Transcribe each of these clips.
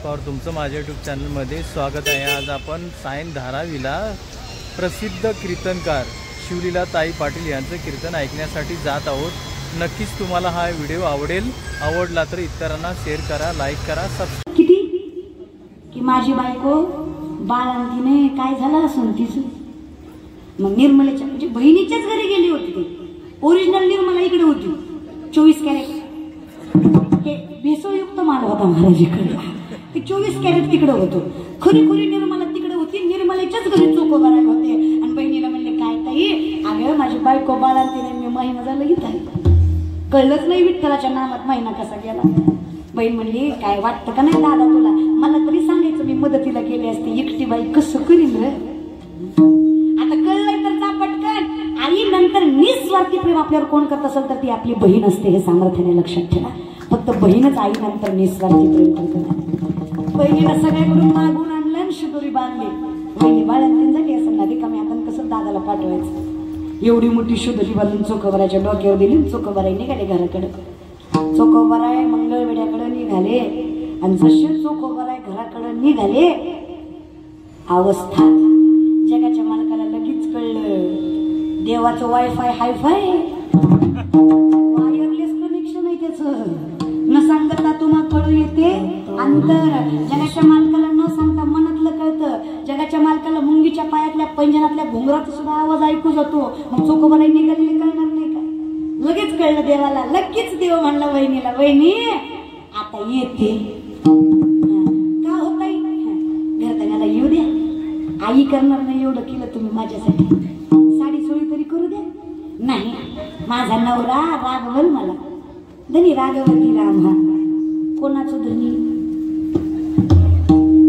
पवार तुमचं माझ्या यूट्यूब चॅनलमध्ये स्वागत आहे। आज आपण सायन धारावीला प्रसिद्ध कीर्तनकार शिवलीला ताई पाटील यांचं कीर्तन ऐकण्यासाठी जात आहोत। नक्कीच तुम्हाला हा व्हिडिओ आवडेल। आवडला तर इतरांना शेअर करा, लाईक करा, सबस्क्राइब। किती की माझी बायको बाळंतीने काय झालं असून तिचं मग निर्मलेच्या म्हणजे बहिणीच्याच घरी गेली होती। ती ओरिजिनल निर्मला इकडे होती। 24 कॅरेट हे भेसळयुक्त माल होता महाराजीकडे। ते 24 कॅरेट तिकडे होतो। खरी निर्मला तिकडे होती। निर्मलेच्याच घरी चोको भराय होते आणि बहिणीला म्हणले काय ताई, अगं माझी बायको बाळंतीने मी महिना झाला इथं आहे। कळलंच नाही विठ्ठलाच्या नामात महिना कसा गेला। बहीण म्हणली काय वाटतं का नाही दादा तुला, मला तरी सांगायचं मी मदतीला गेले असते। एकटी बाई कसं करीन रे। आता कळलंय तर जा पटकन। आई नंतर निस्वार्थी प्रेम आपल्यावर कोण करत असेल तर ती आपली बहीण असते, हे सामर्थ्याने लक्षात ठेवा। फक्त बहीणच आई नंतर निस्वार्थी प्रेम करते। बहिणीला सगळ्याकडून मागून आणलं आणि शिदोरी बांधली। बहिणी बाळंतींसाठी असं ना रिकामी आता कसं दादाला पाठवायचं। एवढी मोठी शिदोरी बांधून चोखोबराच्या डोक्यावर दिली। चोखोबराई निघाले घराकडे। चोखोबराय मंगळवेड्याकडे निघाले आणि जसे चोखोबराय घराकडे निघाले अवस्था जगाच्या मालकाला लगेच कळलं देवाचं वायफाय हायफाय वायरलेस कनेक्शन आहे त्याचं। न सांगता तुम्हाला कळू येते अंतर। जगाच्या मालकाला न सांगता मनातलं कळतं। जगाच्या मालकाला मुंगीच्या पायातल्या पैंजणातल्या घुंगराचा सुद्धा आवाज ऐकू जातो। मग चोखोबराई निघालेली कळणार नाही का? लगेच कळलं देवाला। लगेच देव म्हणला वहिनीला, वहिनी आता येते का होत आई घरदाण्याला येऊ द्या। आई करणार नाही एवढं केलं तुम्ही माझ्यासाठी। साडी सोळी तरी करू द्या। नाही माझा नवरा रागवल मला। धनी रागवती राम हा कोणाचं धनी?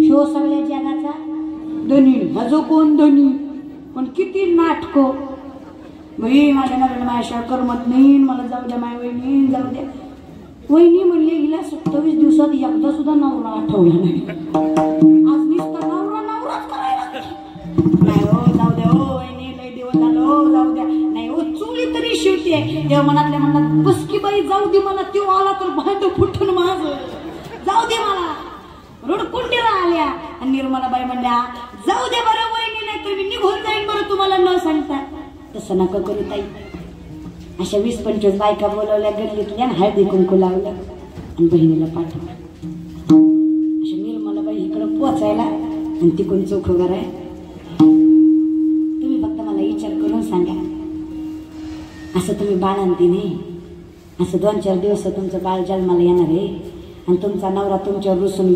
शो सगळ्या जगाचा धनी। हजो कोण धनी? पण किती नाटक बाई। माझ्या नवऱ्याला माझ्याशिवाय करमत नाही। मला जाऊ द्या माय वहिनी, जाऊ द्या। वहिनी म्हणले हिला 27 दिवसात एकदा सुद्धा नवरा आठवला नाही। आज नुसता नवरा नवराच करायला नाही हो। जाऊ द्या हो वहिनी, लय दिवस झालं हो, जाऊ द्या। नाही हो चुली तरी शिवते। देव मनातल्या मनात बसकी बाई जाऊ दे मला। त्यो आला तर भांड फुटून माझ जाऊ दे मला। रडकुंडीला आल्या आणि निर्मलाबाई म्हणल्या जाऊ दे बरं वहिनी, नाही तर मी निघून जाईन बरं तुम्हाला न सांगता। तसं नका करू ताई। अशा 20-25 बायका बोलवल्या गल्लीतल्या आणि हळदी कुंकू लावलं आणि बहिणीला पाठवलं। अशा निर्मलाबाई इकडं पोचायला आणि तिकडून चोखोबर आहे। तुम्ही फक्त मला विचार करून सांगा, असं तुम्ही बाळंतीने असं 2-4 दिवस तुमचं बाळ जन्माला येणार आहे आणि तुमचा नवरा तुमच्यावर रुसून